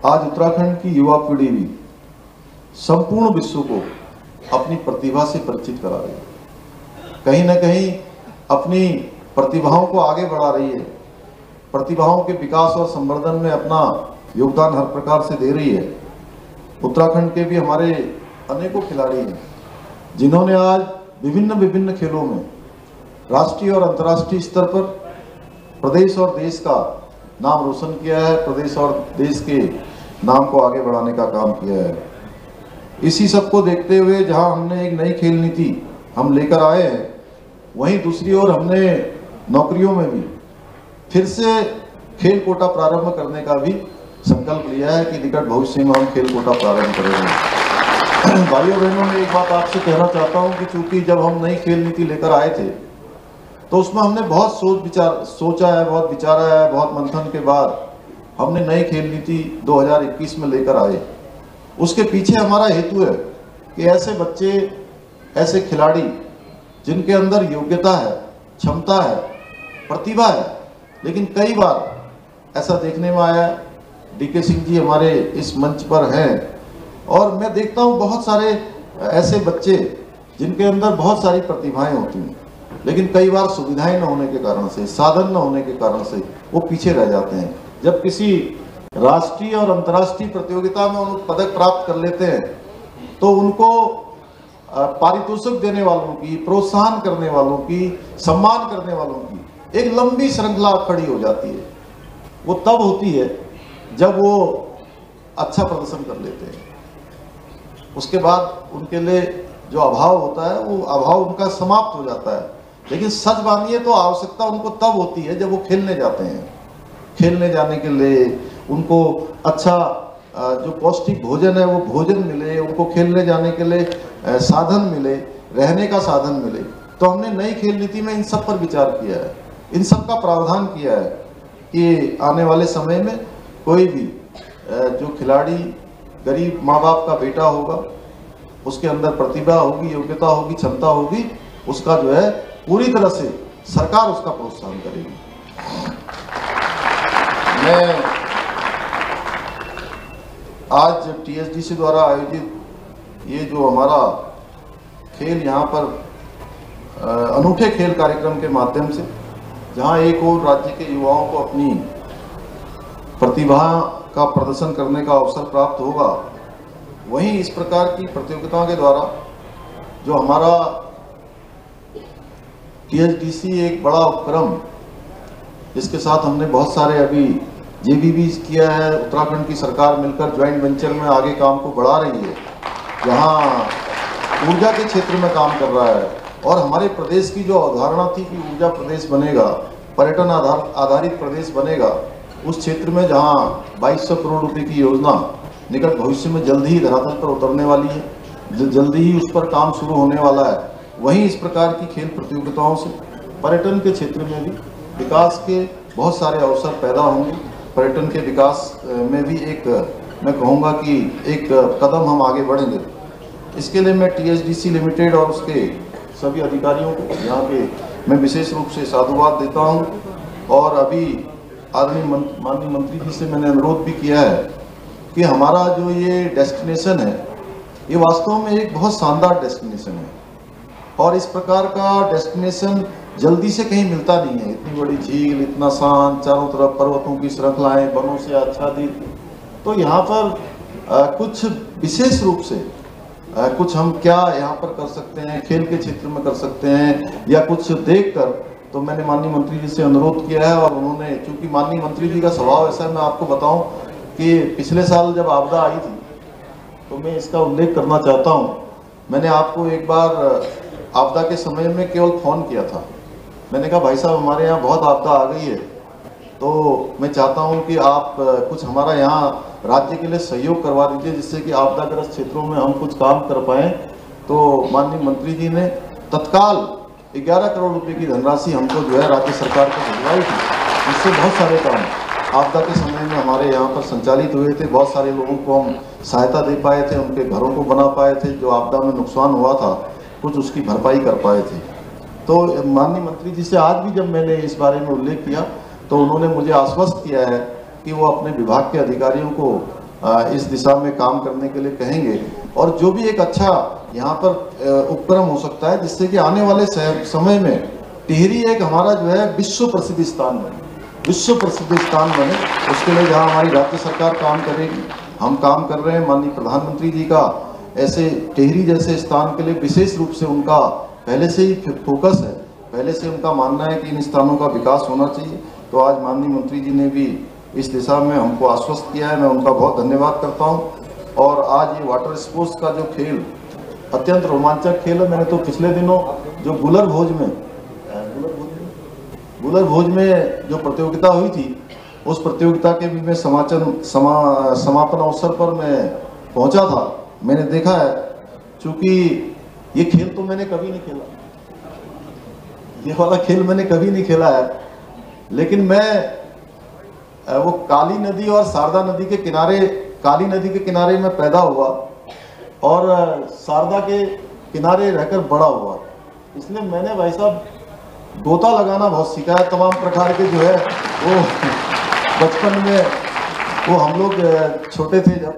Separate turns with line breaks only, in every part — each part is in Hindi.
आज उत्तराखंड की युवा पीढ़ी भी संपूर्ण विश्व को अपनी प्रतिभा से परिचित करा रही है, कहीं ना कहीं अपनी प्रतिभाओं को आगे बढ़ा रही है, प्रतिभाओं के विकास और संवर्धन में अपना योगदान हर प्रकार से दे रही है। उत्तराखंड के भी हमारे अनेकों खिलाड़ी हैं जिन्होंने आज विभिन्न विभिन्न खेलों में राष्ट्रीय और अंतर्राष्ट्रीय स्तर पर प्रदेश और देश का नाम रोशन किया है, प्रदेश और देश के नाम को आगे बढ़ाने का काम किया है। इसी सब को देखते हुए जहां हमने एक नई खेल नीति हम लेकर आए हैं, वहीं दूसरी ओर हमने नौकरियों में भी फिर से खेल कोटा प्रारंभ करने का भी संकल्प लिया है कि निकट भविष्य में हम खेल कोटा प्रारंभ करेंगे। भाइयों बहनों, मैं एक बात आपसे कहना चाहता हूं कि चूंकि जब हम नई खेल नीति लेकर आए थे तो उसमें हमने बहुत सोचा है, बहुत विचारा है, बहुत मंथन के बाद हमने नई खेल नीति 2021 में लेकर आए। उसके पीछे हमारा हेतु है कि ऐसे बच्चे, ऐसे खिलाड़ी जिनके अंदर योग्यता है, क्षमता है, प्रतिभा है, लेकिन कई बार ऐसा देखने में आया, डीके सिंह जी हमारे इस मंच पर हैं और मैं देखता हूँ बहुत सारे ऐसे बच्चे जिनके अंदर बहुत सारी प्रतिभाएं होती हैं, लेकिन कई बार सुविधाएं न होने के कारण से, साधन न होने के कारण से वो पीछे रह जाते हैं। जब किसी राष्ट्रीय और अंतर्राष्ट्रीय प्रतियोगिता में उन पदक प्राप्त कर लेते हैं तो उनको पारितोषिक देने वालों की, प्रोत्साहन करने वालों की, सम्मान करने वालों की एक लंबी श्रृंखला खड़ी हो जाती है। वो तब होती है जब वो अच्छा प्रदर्शन कर लेते हैं, उसके बाद उनके लिए जो अभाव होता है वो अभाव उनका समाप्त हो जाता है। लेकिन सच मानिए तो आवश्यकता उनको तब होती है जब वो खेलने जाते हैं। खेलने जाने के लिए उनको अच्छा जो पौष्टिक भोजन है वो भोजन मिले, उनको खेलने जाने के लिए साधन मिले, रहने का साधन मिले। तो हमने नई खेल नीति में इन सब पर विचार किया है, इन सब का प्रावधान किया है कि आने वाले समय में कोई भी जो खिलाड़ी गरीब माँ बाप का बेटा होगा, उसके अंदर प्रतिभा होगी, योग्यता होगी, क्षमता होगी, उसका जो है पूरी तरह से सरकार उसका प्रोत्साहन करेगी। मैं आज टीएसडीसी द्वारा आयोजित ये जो हमारा खेल यहाँ पर अनूठे खेल कार्यक्रम के माध्यम से जहाँ एक और राज्य के युवाओं को अपनी प्रतिभा का प्रदर्शन करने का अवसर प्राप्त होगा, वहीं इस प्रकार की प्रतियोगिताओं के द्वारा जो हमारा टीएसडीसी एक बड़ा उपक्रम, इसके साथ हमने बहुत सारे अभी जेबीबी किया है, उत्तराखंड की सरकार मिलकर ज्वाइंट वेंचर में आगे काम को बढ़ा रही है, जहां ऊर्जा के क्षेत्र में काम कर रहा है। और हमारे प्रदेश की जो अवधारणा थी कि ऊर्जा प्रदेश बनेगा, पर्यटन आधारित प्रदेश बनेगा, उस क्षेत्र में जहां 2200 करोड़ रुपए की योजना निकट भविष्य में जल्द ही धरातल पर उतरने वाली है, जल्दी ही उस पर काम शुरू होने वाला है, वहीं इस प्रकार की खेल प्रतियोगिताओं से पर्यटन के क्षेत्र में भी विकास के बहुत सारे अवसर पैदा होंगे। पर्यटन के विकास में भी एक, मैं कहूँगा कि एक कदम हम आगे बढ़ेंगे। इसके लिए मैं टीएसडीसी लिमिटेड और उसके सभी अधिकारियों को यहाँ पे मैं विशेष रूप से साधुवाद देता हूँ। और अभी आदरणीय माननीय मंत्री जी से मैंने अनुरोध भी किया है कि हमारा जो ये डेस्टिनेशन है ये वास्तव में एक बहुत शानदार डेस्टिनेशन है और इस प्रकार का डेस्टिनेशन जल्दी से कहीं मिलता नहीं है। इतनी बड़ी झील, इतना शांत, चारों तरफ पर्वतों की श्रृंखलाएं, वनों से आच्छादित, तो यहाँ पर कुछ विशेष रूप से कुछ हम क्या यहाँ पर कर सकते हैं, खेल के क्षेत्र में कर सकते हैं या कुछ देखकर, तो मैंने माननीय मंत्री जी से अनुरोध किया है। और उन्होंने, चूंकि माननीय मंत्री जी का स्वभाव ऐसा है, मैं आपको बताऊं कि पिछले साल जब आपदा आई थी तो मैं इसका उल्लेख करना चाहता हूं, मैंने आपको एक बार आपदा के समय में केवल फ़ोन किया था। मैंने कहा भाई साहब हमारे यहाँ बहुत आपदा आ गई है, तो मैं चाहता हूँ कि आप कुछ हमारा यहाँ राज्य के लिए सहयोग करवा दीजिए जिससे कि आपदाग्रस्त क्षेत्रों में हम कुछ काम कर पाएँ। तो माननीय मंत्री जी ने तत्काल 11 करोड़ रुपए की धनराशि हमको जो है राज्य सरकार को भिजवाई थी। इससे बहुत सारे काम आपदा के समय में हमारे यहाँ पर संचालित हुए थे, बहुत सारे लोगों को हम सहायता दे पाए थे, उनके घरों को बना पाए थे, जो आपदा में नुकसान हुआ था कुछ उसकी भरपाई कर पाए थे। तो माननीय मंत्री जी से आज भी जब मैंने इस बारे में उल्लेख किया तो उन्होंने मुझे आश्वस्त किया है कि वो अपने विभाग के अधिकारियों को इस दिशा में काम करने के लिए कहेंगे, और जो भी एक अच्छा यहाँ पर उपक्रम हो सकता है जिससे कि आने वाले समय में टिहरी एक हमारा जो है विश्व प्रसिद्ध स्थान बने, विश्व प्रसिद्ध स्थान बने। उसके लिए जहाँ हमारी राज्य सरकार काम करेगी, हम काम कर रहे हैं। माननीय प्रधानमंत्री जी का ऐसे टिहरी जैसे स्थान के लिए विशेष रूप से उनका पहले से ही फोकस है, पहले से उनका मानना है कि इन स्थानों का विकास होना चाहिए। तो आज माननीय मंत्री जी ने भी इस दिशा में हमको आश्वस्त किया है, मैं उनका बहुत धन्यवाद करता हूं। और आज ये वाटर स्पोर्ट्स का जो खेल अत्यंत रोमांचक खेल है। मैंने तो पिछले दिनों जो गुलर भोज में जो प्रतियोगिता हुई थी, उस प्रतियोगिता के भी मैं समापन अवसर पर मैं पहुंचा था। मैंने देखा है, चूंकि ये खेल तो मैंने कभी नहीं खेला, ये वाला खेल मैंने कभी नहीं खेला है, लेकिन मैं वो काली नदी और शारदा नदी के किनारे, काली नदी के किनारे में पैदा हुआ और शारदा के किनारे रहकर बड़ा हुआ, इसलिए मैंने भाई साहब गोता लगाना बहुत सीखा है। तमाम प्रकार के जो है वो बचपन में, वो हम लोग छोटे थे जब,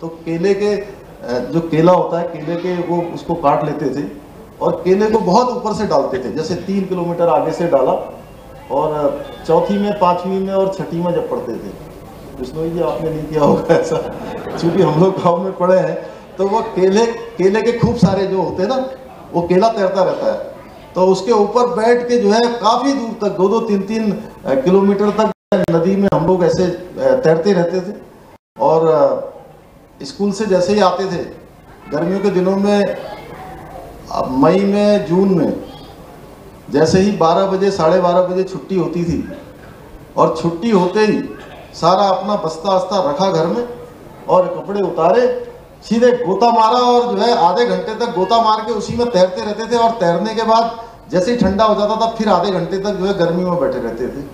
तो केले के जो केला होता है, केले के वो उसको काट लेते थे और केले को बहुत ऊपर से डालते थे, जैसे 3 किलोमीटर आगे से डाला, और चौथी में, 5वीं में और 6ठी में जब पढ़ते थे, विष्णु जी आपने नहीं किया होगा ऐसा, क्योंकि हम लोग गाँव में पढ़े हैं, तो वो केले के खूब सारे जो होते हैं ना, वो केला तैरता रहता है, तो उसके ऊपर बैठ के जो है काफी दूर तक 2-2, 3-3 किलोमीटर तक नदी में हम लोग ऐसे तैरते रहते थे। और स्कूल से जैसे ही आते थे गर्मियों के दिनों में, मई में, जून में, जैसे ही 12 बजे, 12:30 बजे छुट्टी होती थी, और छुट्टी होते ही सारा अपना बस्ता वस्ता रखा घर में और कपड़े उतारे, सीधे गोता मारा, और जो है आधे घंटे तक गोता मार के उसी में तैरते रहते थे। और तैरने के बाद जैसे ही ठंडा हो जाता था, फिर आधे घंटे तक जो है गर्मी में बैठे रहते थे,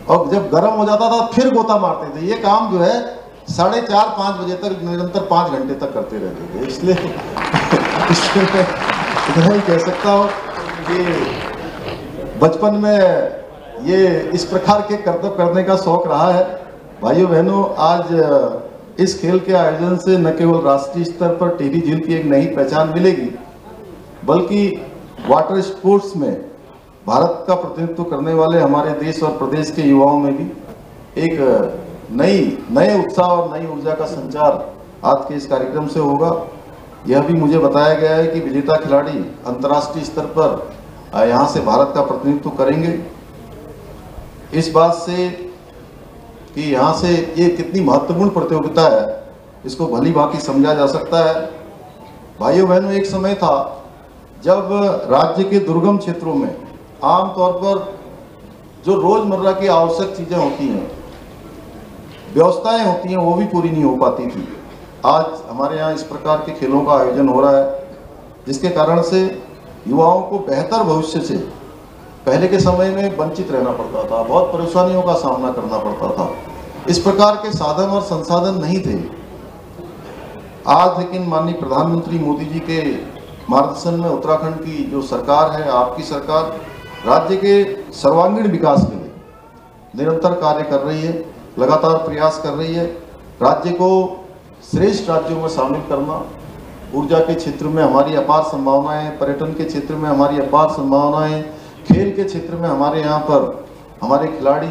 और जब गर्म हो जाता था फिर गोता मारते थे। ये काम जो है 4:30-5 बजे तक निरंतर 5 घंटे तक करते रहते थे। इसलिए मैं इतना ही कह सकता हूँ कि बचपन में ये इस प्रकार के कर्तव्य करने का शौक रहा है। भाइयों बहनों, आज इस खेल के आयोजन से न केवल राष्ट्रीय स्तर पर टिहरी झील की एक नई पहचान मिलेगी, बल्कि वाटर स्पोर्ट्स में भारत का प्रतिनिधित्व करने वाले हमारे देश और प्रदेश के युवाओं में भी एक नए उत्साह और नई ऊर्जा का संचार आज के इस कार्यक्रम से होगा। यह भी मुझे बताया गया है कि विजेता खिलाड़ी अंतर्राष्ट्रीय स्तर पर यहाँ से भारत का प्रतिनिधित्व करेंगे। इस बात से कि यहाँ से ये कितनी महत्वपूर्ण प्रतियोगिता है, इसको भली भांति समझा जा सकता है। भाइयों बहनों, एक समय था जब राज्य के दुर्गम क्षेत्रों में आमतौर पर जो रोजमर्रा की आवश्यक चीजें होती हैं, व्यवस्थाएं होती हैं, वो भी पूरी नहीं हो पाती थी। आज हमारे यहाँ इस प्रकार के खेलों का आयोजन हो रहा है, जिसके कारण से युवाओं को बेहतर भविष्य से पहले के समय में वंचित रहना पड़ता था, बहुत परेशानियों का सामना करना पड़ता था, इस प्रकार के साधन और संसाधन नहीं थे। आज लेकिन माननीय प्रधानमंत्री मोदी जी के मार्गदर्शन में उत्तराखंड की जो सरकार है, आपकी सरकार, राज्य के सर्वांगीण विकास के लिए निरंतर कार्य कर रही है, लगातार प्रयास कर रही है। राज्य को श्रेष्ठ राज्यों में शामिल करना, ऊर्जा के क्षेत्र में हमारी अपार संभावनाएं, पर्यटन के क्षेत्र में हमारी अपार संभावनाएं, खेल के क्षेत्र में हमारे यहाँ पर हमारे खिलाड़ी,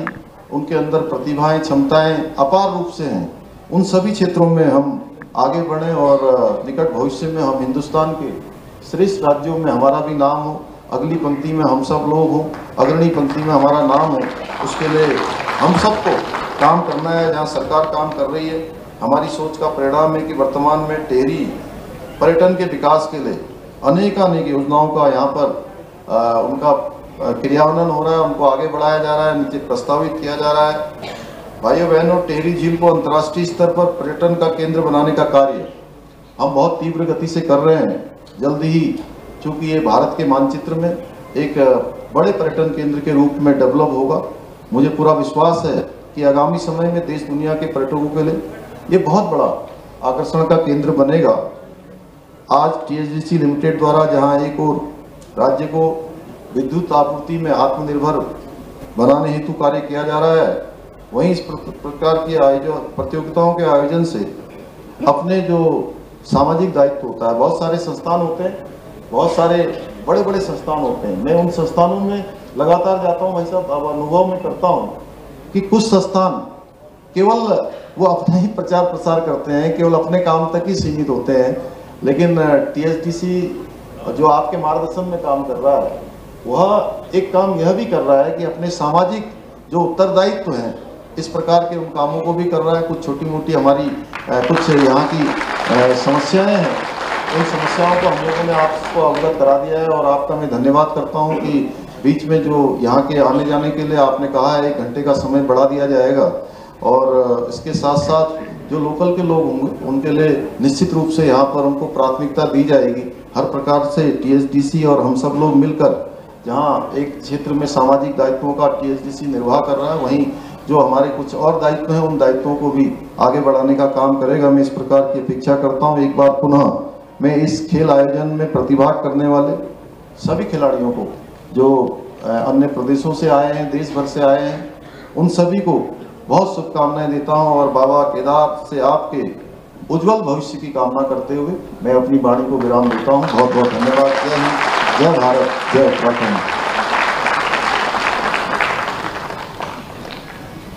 उनके अंदर प्रतिभाएं, क्षमताएं अपार रूप से हैं। उन सभी क्षेत्रों में हम आगे बढ़ें और निकट भविष्य में हम हिंदुस्तान के श्रेष्ठ राज्यों में हमारा भी नाम हो, अगली पंक्ति में हम सब लोग हों, अग्रणी पंक्ति में हमारा नाम हो। उसके लिए हम सबको काम करना है। जहाँ सरकार काम कर रही है, हमारी सोच का परिणाम है कि वर्तमान में टिहरी पर्यटन के विकास के लिए अनेक योजनाओं का यहाँ पर उनका क्रियान्वयन हो रहा है, उनको आगे बढ़ाया जा रहा है, नीचे प्रस्तावित किया जा रहा है। भाइयों बहनों, टिहरी झील को अंतर्राष्ट्रीय स्तर पर पर्यटन का केंद्र बनाने का कार्य हम बहुत तीव्र गति से कर रहे हैं। जल्द ही, चूँकि ये भारत के मानचित्र में एक बड़े पर्यटन केंद्र के रूप में डेवलप होगा, मुझे पूरा विश्वास है कि आगामी समय में देश दुनिया के पर्यटकों के लिए ये बहुत बड़ा आकर्षण का केंद्र बनेगा। आज टीएचडीसी लिमिटेड द्वारा जहां एक और राज्य को विद्युत आपूर्ति में आत्मनिर्भर बनाने हेतु कार्य किया जा रहा है, वहीं इस प्रकार की आयोजन प्रतियोगिताओं के आयोजन से अपने जो सामाजिक दायित्व होता है, बहुत सारे संस्थान होते हैं, बहुत सारे बड़े बड़े संस्थान होते हैं, मैं उन संस्थानों में लगातार जाता हूँ भाई साहब, अब अनुभव में करता हूँ कि कुछ संस्थान केवल वो अपना ही प्रचार प्रसार करते हैं, केवल अपने काम तक ही सीमित होते हैं, लेकिन टीएचडीसी जो आपके मार्गदर्शन में काम कर रहा है वह एक काम यह भी कर रहा है कि अपने सामाजिक जो उत्तरदायित्व हैं इस प्रकार के उन कामों को भी कर रहा है। कुछ छोटी मोटी हमारी कुछ यहाँ की समस्याएं हैं, उन समस्याओं को हम लोगों ने आपको अवगत करा दिया है और आपका मैं धन्यवाद करता हूँ कि बीच में जो यहाँ के आने जाने के लिए आपने कहा है 1 घंटे का समय बढ़ा दिया जाएगा, और इसके साथ साथ जो लोकल के लोग होंगे उनके लिए निश्चित रूप से यहाँ पर उनको प्राथमिकता दी जाएगी। हर प्रकार से टीएचडीसी और हम सब लोग मिलकर जहाँ एक क्षेत्र में सामाजिक दायित्वों का टीएचडीसी निर्वाह कर रहा है, वहीं जो हमारे कुछ और दायित्व हैं उन दायित्वों को भी आगे बढ़ाने का काम करेगा। मैं इस प्रकार की अपेक्षा करता हूँ। एक बार पुनः मैं इस खेल आयोजन में प्रतिभाग करने वाले सभी खिलाड़ियों को जो अन्य प्रदेशों से आए हैं, देश भर से आए हैं, उन सभी को बहुत शुभकामनाएं देता हूं और बाबा केदार से आपके उज्जवल भविष्य की कामना करते हुए मैं अपनी वाणी को विराम देता हूं। बहुत बहुत धन्यवाद। जय हिंद, जय भारत, जय उत्तराखंड।